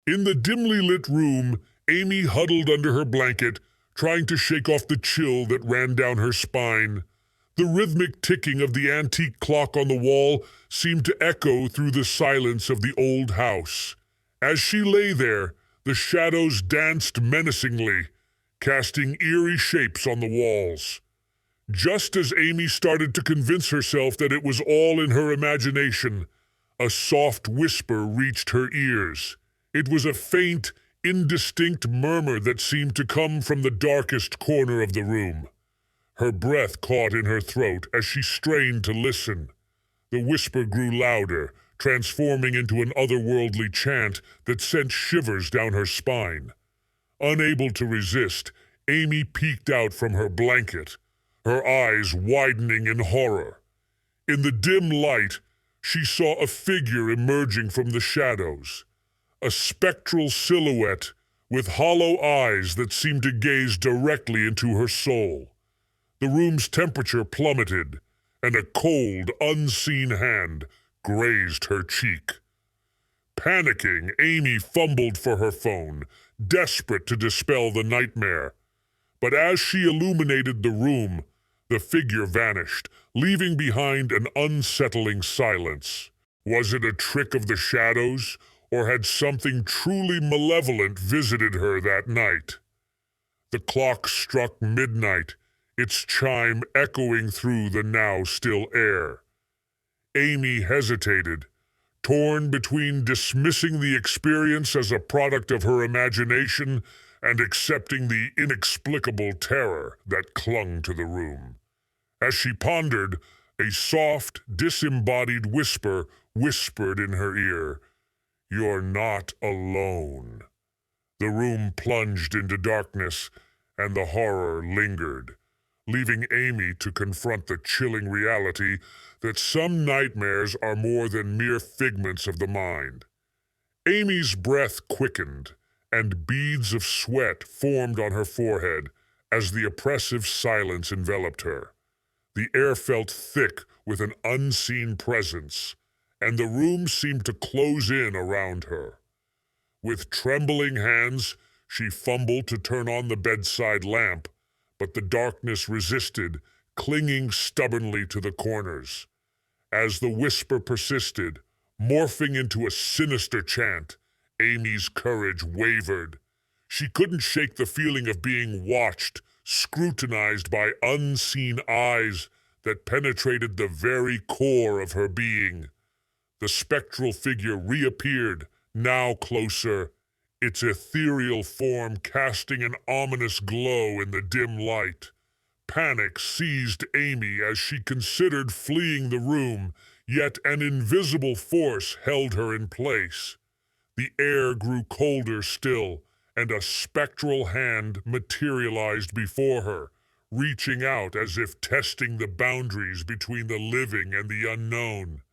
In the dimly lit room, Amy huddled under her blanket, trying to shake off the chill that ran down her spine. The rhythmic ticking of the antique clock on the wall seemed to echo through the silence of the old house. As she lay there, the shadows danced menacingly, casting eerie shapes on the walls. Just as Amy started to convince herself that it was all in her imagination, a soft whisper reached her ears. It was a faint, indistinct murmur that seemed to come from the darkest corner of the room. Her breath caught in her throat as she strained to listen. The whisper grew louder, transforming into an otherworldly chant that sent shivers down her spine. Unable to resist, Amy peeked out from her blanket, her eyes widening in horror. In the dim light, she saw a figure emerging from the shadows, a spectral silhouette with hollow eyes that seemed to gaze directly into her soul. The room's temperature plummeted, and a cold, unseen hand grazed her cheek. Panicking, Amy fumbled for her phone, desperate to dispel the nightmare. But as she illuminated the room, the figure vanished, leaving behind an unsettling silence. Was it a trick of the shadows, or had something truly malevolent visited her that night? The clock struck midnight, its chime echoing through the now still air. Amy hesitated, torn between dismissing the experience as a product of her imagination and accepting the inexplicable terror that clung to the room. As she pondered, a soft, disembodied whisper whispered in her ear, "You're not alone." The room plunged into darkness, and the horror lingered, leaving Amy to confront the chilling reality that some nightmares are more than mere figments of the mind. Amy's breath quickened, and beads of sweat formed on her forehead as the oppressive silence enveloped her. The air felt thick with an unseen presence, and the room seemed to close in around her. With trembling hands, she fumbled to turn on the bedside lamp, but the darkness resisted, clinging stubbornly to the corners. As the whisper persisted, morphing into a sinister chant, Amy's courage wavered. She couldn't shake the feeling of being watched, scrutinized by unseen eyes that penetrated the very core of her being. The spectral figure reappeared, now closer, its ethereal form casting an ominous glow in the dim light. Panic seized Amy as she considered fleeing the room, yet an invisible force held her in place. The air grew colder still, and a spectral hand materialized before her, reaching out as if testing the boundaries between the living and the unknown.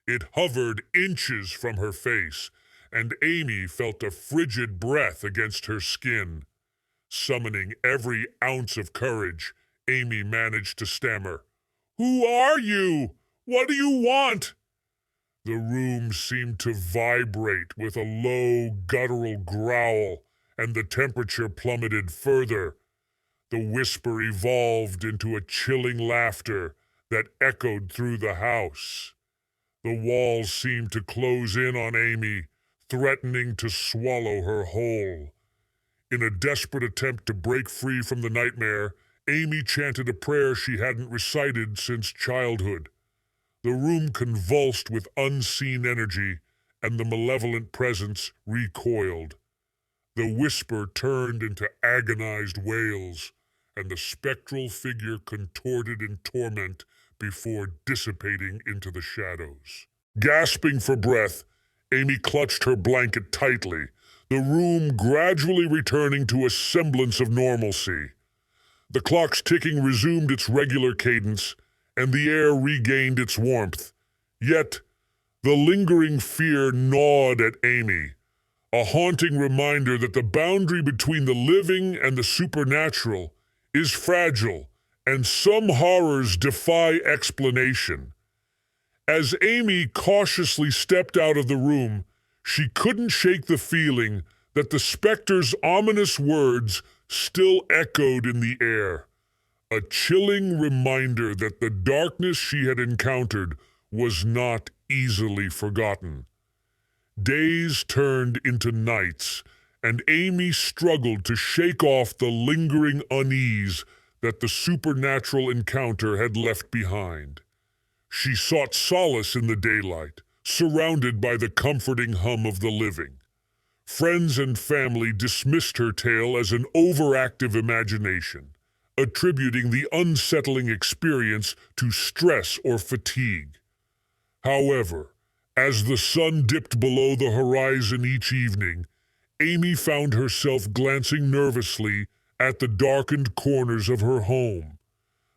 It hovered inches from her face, and Amy felt a frigid breath against her skin. Summoning every ounce of courage, Amy managed to stammer, "Who are you? What do you want?" The room seemed to vibrate with a low, guttural growl, and the temperature plummeted further. The whisper evolved into a chilling laughter that echoed through the house. The walls seemed to close in on Amy, threatening to swallow her whole. In a desperate attempt to break free from the nightmare, Amy chanted a prayer she hadn't recited since childhood. The room convulsed with unseen energy, and the malevolent presence recoiled. The whisper turned into agonized wails, and the spectral figure contorted in torment before dissipating into the shadows. Gasping for breath, Amy clutched her blanket tightly, the room gradually returning to a semblance of normalcy. The clock's ticking resumed its regular cadence, and the air regained its warmth. Yet, the lingering fear gnawed at Amy, a haunting reminder that the boundary between the living and the supernatural is fragile, and some horrors defy explanation. As Amy cautiously stepped out of the room, She couldn't shake the feeling that the specter's ominous words still echoed in the air, a chilling reminder that the darkness she had encountered was not easily forgotten. Days turned into nights, and Amy struggled to shake off the lingering unease that the supernatural encounter had left behind. She sought solace in the daylight, surrounded by the comforting hum of the living. Friends and family dismissed her tale as an overactive imagination, attributing the unsettling experience to stress or fatigue. However, as the sun dipped below the horizon each evening, Amy found herself glancing nervously at the darkened corners of her home.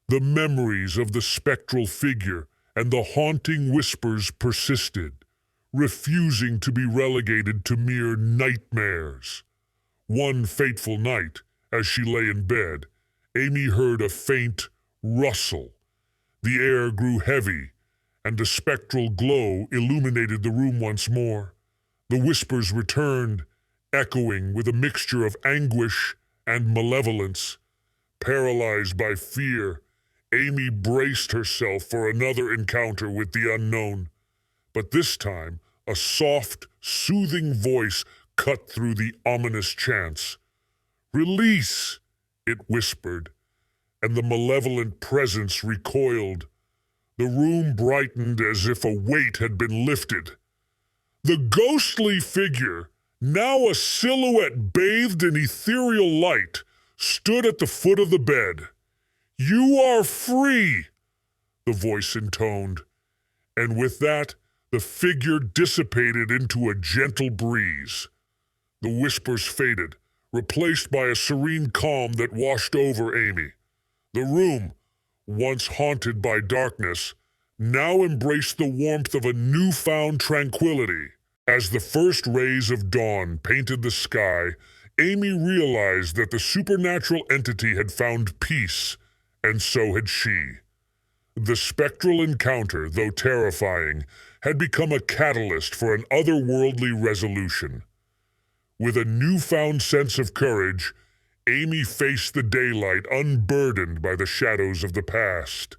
The memories of the spectral figure and the haunting whispers persisted, refusing to be relegated to mere nightmares. One fateful night, as she lay in bed, Amy heard a faint rustle. The air grew heavy, and a spectral glow illuminated the room once more. The whispers returned, echoing with a mixture of anguish and malevolence. Paralyzed by fear, Amy braced herself for another encounter with the unknown. But this time, a soft, soothing voice cut through the ominous chants. "Release," it whispered, and the malevolent presence recoiled. The room brightened as if a weight had been lifted. The ghostly figure, now a silhouette bathed in ethereal light, stood at the foot of the bed. "You are free," the voice intoned, and with that, the figure dissipated into a gentle breeze. The whispers faded, replaced by a serene calm that washed over Amy. The room, once haunted by darkness, now embraced the warmth of a newfound tranquility. As the first rays of dawn painted the sky, Amy realized that the supernatural entity had found peace, and so had she. The spectral encounter, though terrifying, had become a catalyst for an otherworldly resolution. With a newfound sense of courage, Amy faced the daylight unburdened by the shadows of the past.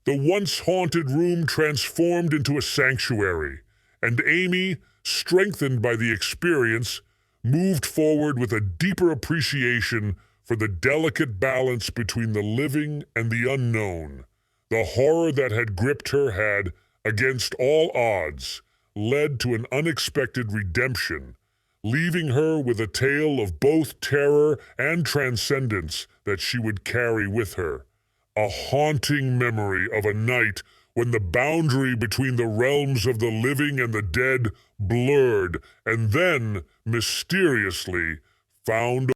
The once haunted room transformed into a sanctuary, and Amy, strengthened by the experience, moved forward with a deeper appreciation for the delicate balance between the living and the unknown. The horror that had gripped her had, against all odds, led to an unexpected redemption, leaving her with a tale of both terror and transcendence that she would carry with her. A haunting memory of a night when the boundary between the realms of the living and the dead blurred and then, mysteriously, found